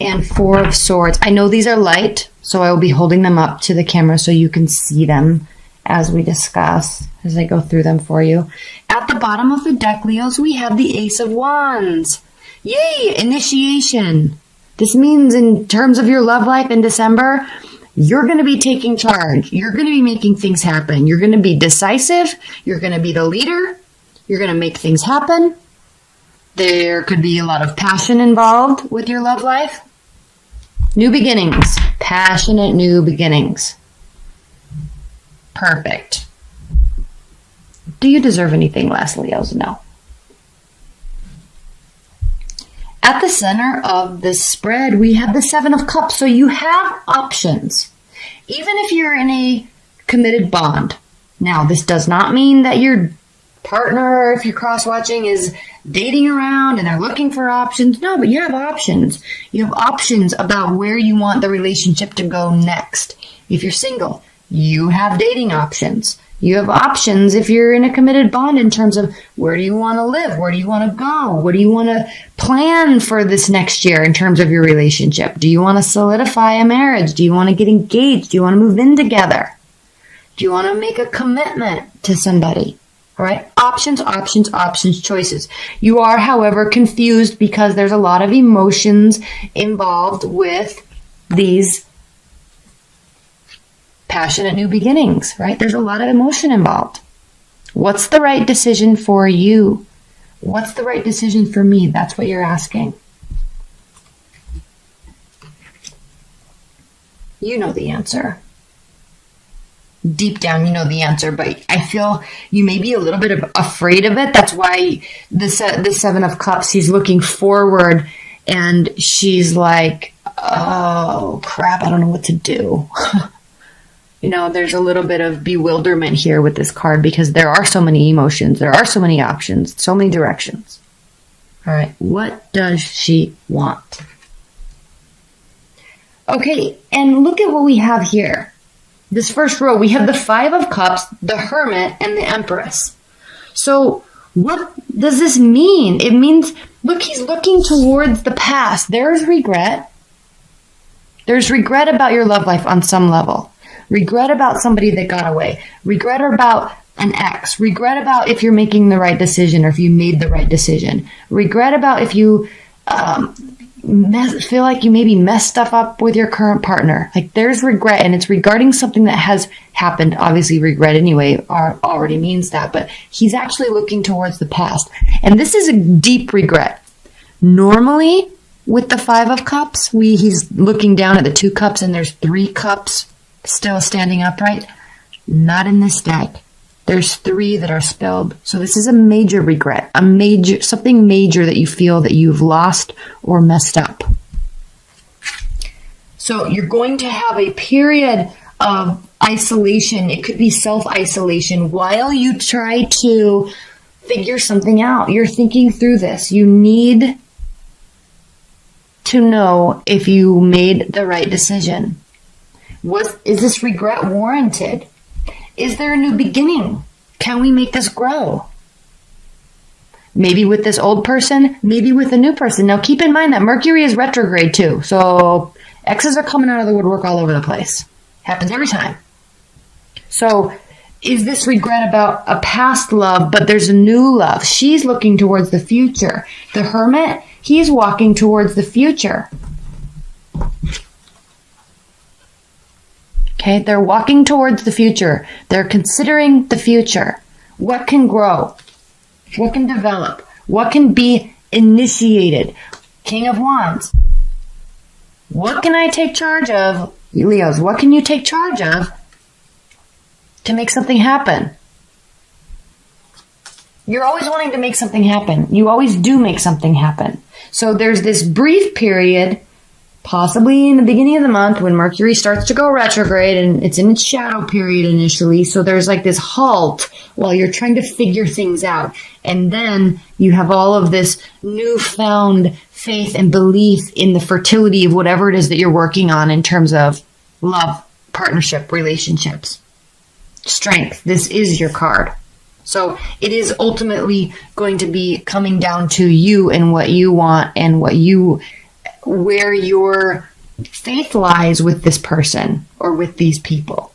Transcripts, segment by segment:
and Four of Swords. I know these are light, so I will be holding them up to the camera so you can see them as we discuss, as I go through them for you. At the bottom of the deck, Leos, we have the Ace of Wands. Yay! Initiation. This means in terms of your love life in December, you're going to be taking charge. You're going to be making things happen. You're going to be decisive. You're going to be the leader. You're going to make things happen. There could be a lot of passion involved with your love life. New beginnings. Passionate new beginnings. Perfect. Do you deserve anything less, Leos? No. At the center of this spread, we have the Seven of Cups. So you have options, even if you're in a committed bond. Now, this does not mean that your partner, if you're cross-watching, is dating around and they're looking for options. No, but you have options. You have options about where you want the relationship to go next. If you're single, you have dating options. You have options if you're in a committed bond in terms of where do you want to live? Where do you want to go? What do you want to plan for this next year in terms of your relationship? Do you want to solidify a marriage? Do you want to get engaged? Do you want to move in together? Do you want to make a commitment to somebody? All right. Options, options, options, choices. You are, however, confused because there's a lot of emotions involved with these passionate new beginnings, right? There's a lot of emotion involved. What's the right decision for you? What's the right decision for me? That's what you're asking. You know the answer. Deep down, you know the answer, but I feel you may be a little bit afraid of it. That's why the Seven of Cups, he's looking forward and she's like, oh crap, I don't know what to do. You know, there's a little bit of bewilderment here with this card because there are so many emotions. There are so many options, so many directions. All right, what does she want? Okay, and look at what we have here. This first row, we have the Five of Cups, the Hermit, and the Empress. So what does this mean? It means, look, he's looking towards the past. There's regret. There's regret about your love life on some level. Regret about somebody that got away. Regret about an ex. Regret about if you're making the right decision or if you made the right decision. Regret about if you feel like you maybe messed stuff up with your current partner. Like there's regret and it's regarding something that has happened. Obviously regret anyway already means that, but he's actually looking towards the past. And this is a deep regret. Normally with the Five of Cups, he's looking down at the Two Cups and there's Three Cups still standing upright. Not in this deck. There's three that are spilled. So this is a major regret, something major that you feel that you've lost or messed up. So you're going to have a period of isolation. It could be self-isolation while you try to figure something out. You're thinking through this. You need to know if you made the right decision. Is this regret warranted? Is there a new beginning? Can we make this grow? Maybe with this old person, maybe with a new person. Now keep in mind that Mercury is retrograde too. So exes are coming out of the woodwork all over the place. Happens every time. So is this regret about a past love, but there's a new love? She's looking towards the future. The Hermit, he's walking towards the future. Okay, they're walking towards the future. They're considering the future. What can grow? What can develop? What can be initiated? King of Wands. What can I take charge of? Leos, what can you take charge of to make something happen? You're always wanting to make something happen. You always do make something happen. So there's this brief period, possibly in the beginning of the month when Mercury starts to go retrograde and it's in its shadow period initially. So there's like this halt while you're trying to figure things out. And then you have all of this newfound faith and belief in the fertility of whatever it is that you're working on in terms of love, partnership, relationships, strength. This is your card. So it is ultimately going to be coming down to you and what you want and what you where your faith lies with this person or with these people.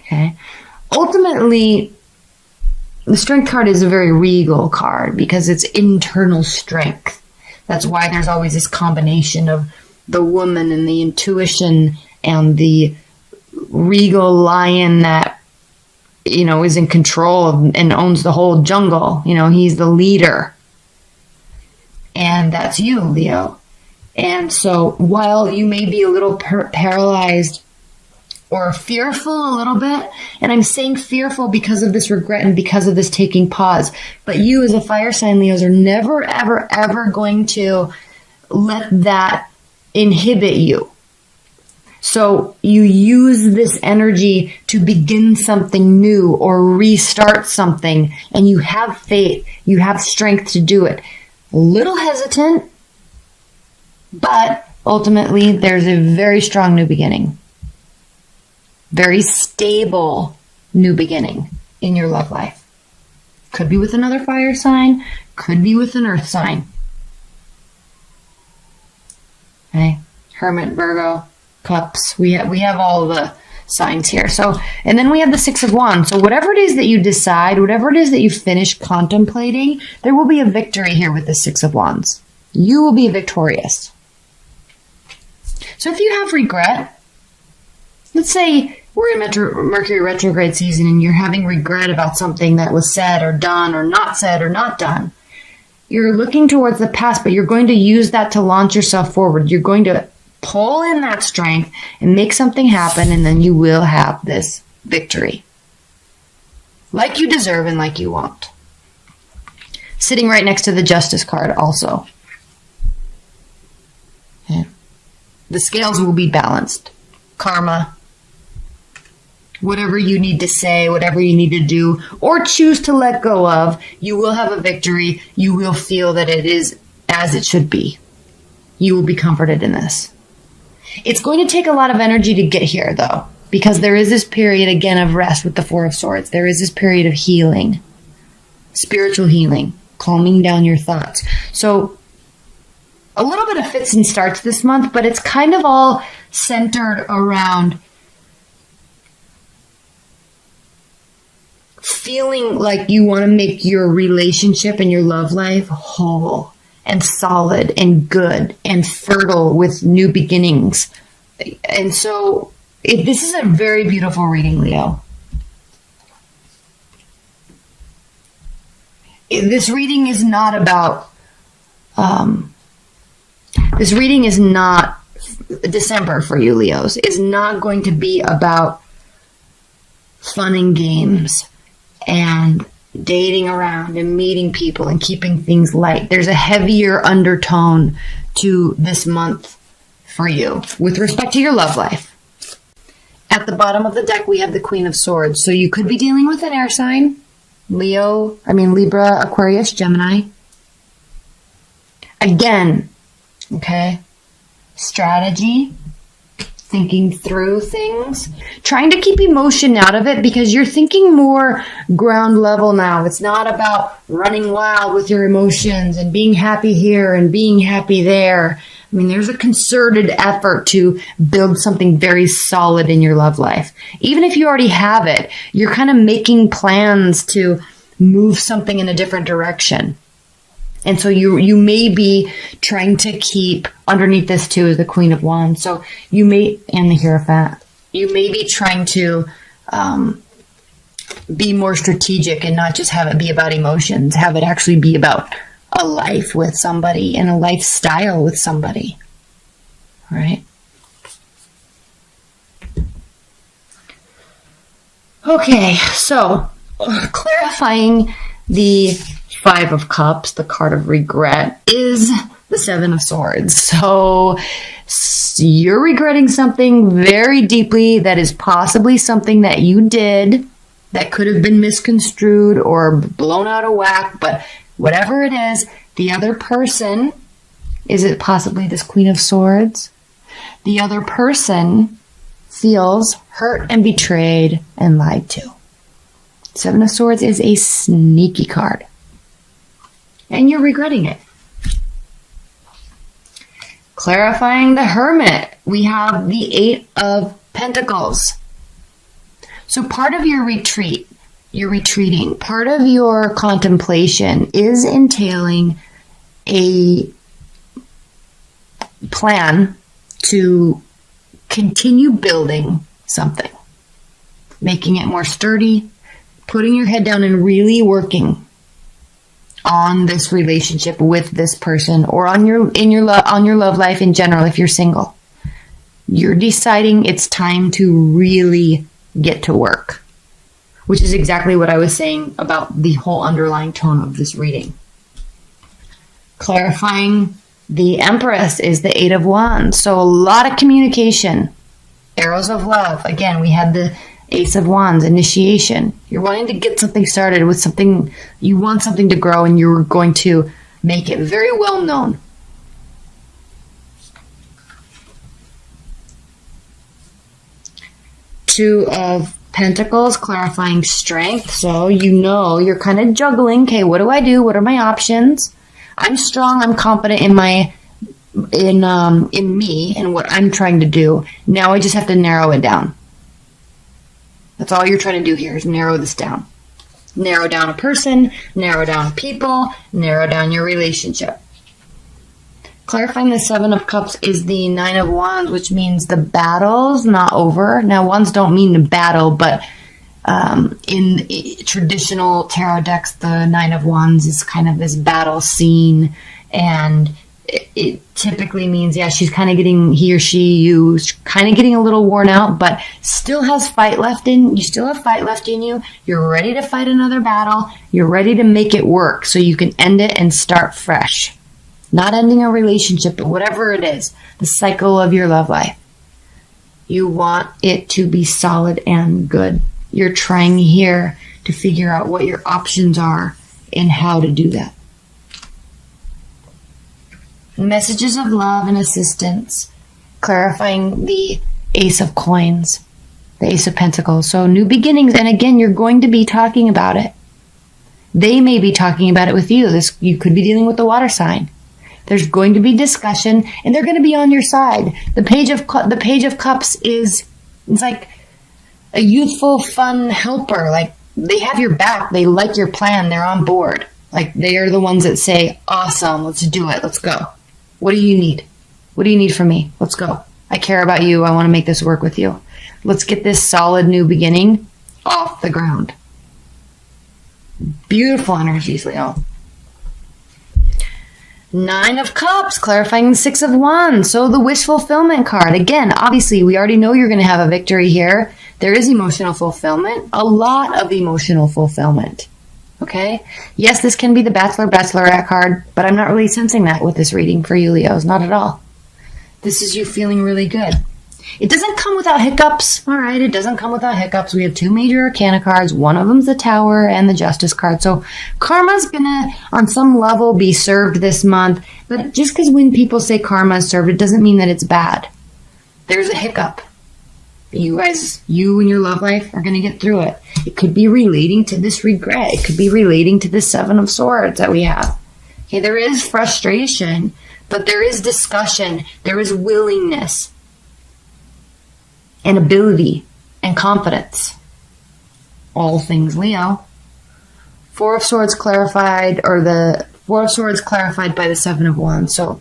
Okay? Ultimately, the Strength card is a very regal card because it's internal strength. That's why there's always this combination of the woman and the intuition and the regal lion that, is in control of and owns the whole jungle. He's the leader. And that's you, Leo. And so while you may be a little paralyzed or fearful a little bit, and I'm saying fearful because of this regret and because of this taking pause, but you as a fire sign, Leos, are never, ever, ever going to let that inhibit you. So you use this energy to begin something new or restart something, and you have faith, you have strength to do it. A little hesitant, but ultimately there's a very strong new beginning. Very stable new beginning in your love life. Could be with another fire sign, could be with an earth sign. Okay, Hermit, Virgo, Cups. We have all the signs here. So, and then we have the Six of Wands. So whatever it is that you decide, whatever it is that you finish contemplating, there will be a victory here with the Six of Wands. You will be victorious. So if you have regret, let's say we're in Mercury retrograde season and you're having regret about something that was said or done or not said or not done. You're looking towards the past, but you're going to use that to launch yourself forward. You're going to pull in that strength and make something happen, and then you will have this victory. Like you deserve and like you want. Sitting right next to the Justice card also. Okay. The scales will be balanced. Karma. Whatever you need to say, whatever you need to do, or choose to let go of, you will have a victory. You will feel that it is as it should be. You will be comforted in this. It's going to take a lot of energy to get here, though, because there is this period, again, of rest with the Four of Swords. There is this period of healing, spiritual healing, calming down your thoughts. So a little bit of fits and starts this month, but it's kind of all centered around feeling like you want to make your relationship and your love life whole and solid and good and fertile with new beginnings. And so this is a very beautiful reading, Leo. This reading is not about, this reading is not December for you, Leos. Is not going to be about fun and games and dating around and meeting people and keeping things light. There's a heavier undertone to this month for you with respect to your love life. At the bottom of the deck, we have the Queen of Swords. So you could be dealing with an air sign. Libra, Aquarius, Gemini. Again, okay, strategy, thinking through things, trying to keep emotion out of it because you're thinking more ground level now. It's not about running wild with your emotions and being happy here and being happy there. I mean, there's a concerted effort to build something very solid in your love life. Even if you already have it, you're kind of making plans to move something in a different direction. And so you may be trying to keep, underneath this too is the Queen of Wands. So you may, and the Hierophant, you may be trying to be more strategic and not just have it be about emotions, have it actually be about a life with somebody and a lifestyle with somebody. All right? Okay, so clarifying the Five of Cups, the card of regret, is the Seven of Swords. So you're regretting something very deeply that is possibly something that you did that could have been misconstrued or blown out of whack, but whatever it is, the other person, is it possibly this Queen of Swords? The other person feels hurt and betrayed and lied to. Seven of Swords is a sneaky card. And you're regretting it. Clarifying the Hermit, we have the Eight of Pentacles. So part of your retreat, you're retreating, part of your contemplation is entailing a plan to continue building something, making it more sturdy, putting your head down and really working on this relationship with this person, or on your love life in general. If you're single, you're deciding it's time to really get to work, which is exactly what I was saying about the whole underlying tone of this reading. Clarifying the Empress is the Eight of Wands, so a lot of communication. Arrows of love, again, we had the Ace of Wands, initiation. You're wanting to get something started with something, you want something to grow, and you're going to make it very well known. Two of Pentacles, clarifying strength. So you're kind of juggling. Okay, what do I do? What are my options? I'm strong. I'm confident in me and what I'm trying to do. Now I just have to narrow it down. That's all you're trying to do here, is narrow this down. Narrow down a person, narrow down people, narrow down your relationship. Clarifying the Seven of Cups is the Nine of Wands, which means the battle's not over. Now, wands don't mean to battle, but in traditional tarot decks, the Nine of Wands is kind of this battle scene, and it typically means, yeah, she's kind of getting, he or she, you, kind of getting a little worn out, but still has fight left in, you still have fight left in you. You're ready to fight another battle. You're ready to make it work so you can end it and start fresh. Not ending a relationship, but whatever it is, the cycle of your love life. You want it to be solid and good. You're trying here to figure out what your options are and how to do that. Messages of love and assistance, clarifying the Ace of Coins, the Ace of Pentacles. So new beginnings, and again, you're going to be talking about it. They may be talking about it with you. You could be dealing with the water sign. There's going to be discussion, and they're going to be on your side. The Page of Cups it's like a youthful, fun helper. Like, they have your back. They like your plan. They're on board. Like, they are the ones that say, awesome, let's do it. Let's go. What do you need? What do you need from me? Let's go. I care about you. I want to make this work with you. Let's get this solid new beginning off the ground. Beautiful energies, Leo. Nine of Cups, clarifying the Six of Wands. So the wish fulfillment card. Again, obviously, we already know you're going to have a victory here. There is emotional fulfillment. A lot of emotional fulfillment. Okay? Yes, this can be the Bachelor, Bachelorette card, but I'm not really sensing that with this reading for you, Leos. Not at all. This is you feeling really good. It doesn't come without hiccups. All right, it doesn't come without hiccups. We have two major arcana cards. One of them's the Tower and the Justice card. So karma's gonna, on some level, be served this month. But just because when people say karma is served, it doesn't mean that it's bad. There's a hiccup. You and your love life are going to get through it. It could be relating to this regret. It could be relating to the Seven of Swords that we have. Okay, there is frustration, but there is discussion. There is willingness and ability and confidence. All things Leo. Four of Swords clarified, or the Four of Swords clarified by the Seven of Wands. So,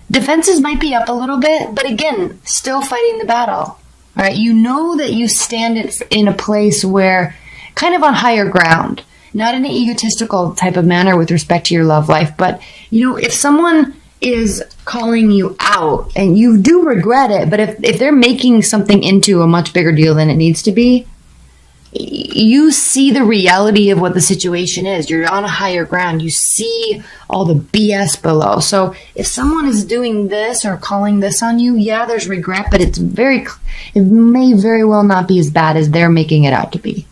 defenses might be up a little bit, but again, still fighting the battle. All right, you know that you stand in a place where, kind of on higher ground, not in an egotistical type of manner with respect to your love life, but, if someone is calling you out and you do regret it, but if they're making something into a much bigger deal than it needs to be, you see the reality of what the situation is. You're on a higher ground. You see all the BS below. So if someone is doing this or calling this on you, yeah, there's regret, but it may very well not be as bad as they're making it out to be.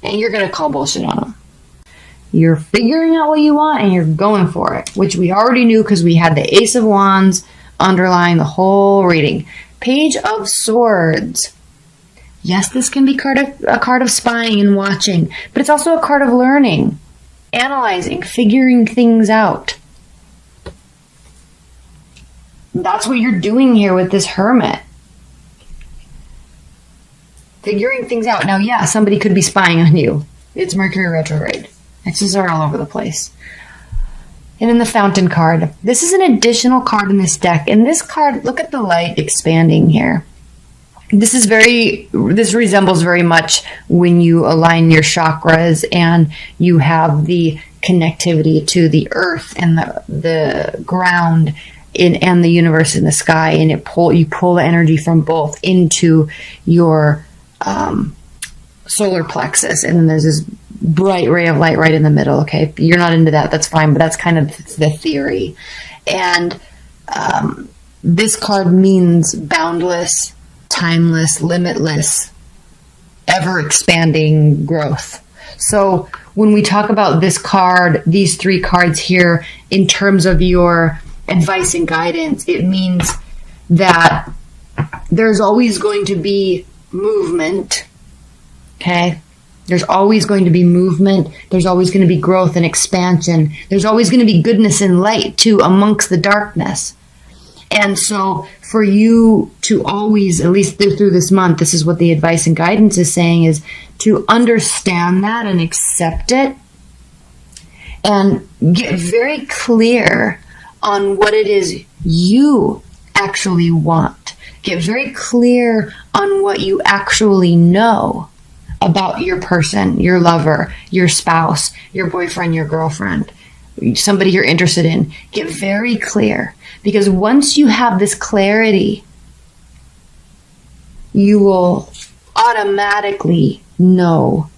And you're going to call bullshit on them. You're figuring out what you want and you're going for it, which we already knew because we had the Ace of Wands underlying the whole reading. Page of Swords. Yes, this can be a card of spying and watching, but it's also a card of learning, analyzing, figuring things out. that's what you're doing here with this Hermit. Figuring things out. Now, yeah, somebody could be spying on you. It's Mercury retrograde. X's are all over the place. And in the Fountain card, this is an additional card in this deck. And this card, look at the light expanding here. This resembles very much when you align your chakras and you have the connectivity to the earth and the ground and the universe in the sky, and you pull the energy from both into your solar plexus, and then there's this bright ray of light right in the middle. Okay, if you're not into that, that's fine, but that's kind of the theory. And this card means boundless, timeless, limitless, ever expanding growth. So when we talk about this card, these three cards here, in terms of your advice and guidance, it means that there's always going to be movement. Okay? There's always going to be movement. There's always going to be growth and expansion. There's always going to be goodness and light too amongst the darkness. And so for you to always, at least through this month, this is what the advice and guidance is saying, is to understand that and accept it and get very clear on what it is you actually want. Get very clear on what you actually know about your person, your lover, your spouse, your boyfriend, your girlfriend, somebody you're interested in. Get very clear, because once you have this clarity, you will automatically know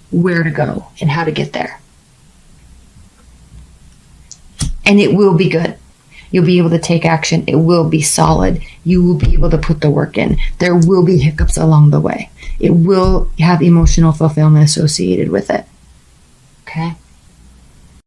where to go and how to get there. And it will be good. You'll be able to take action. It will be solid. You will be able to put the work in. There will be hiccups along the way. It will have emotional fulfillment associated with it. Okay?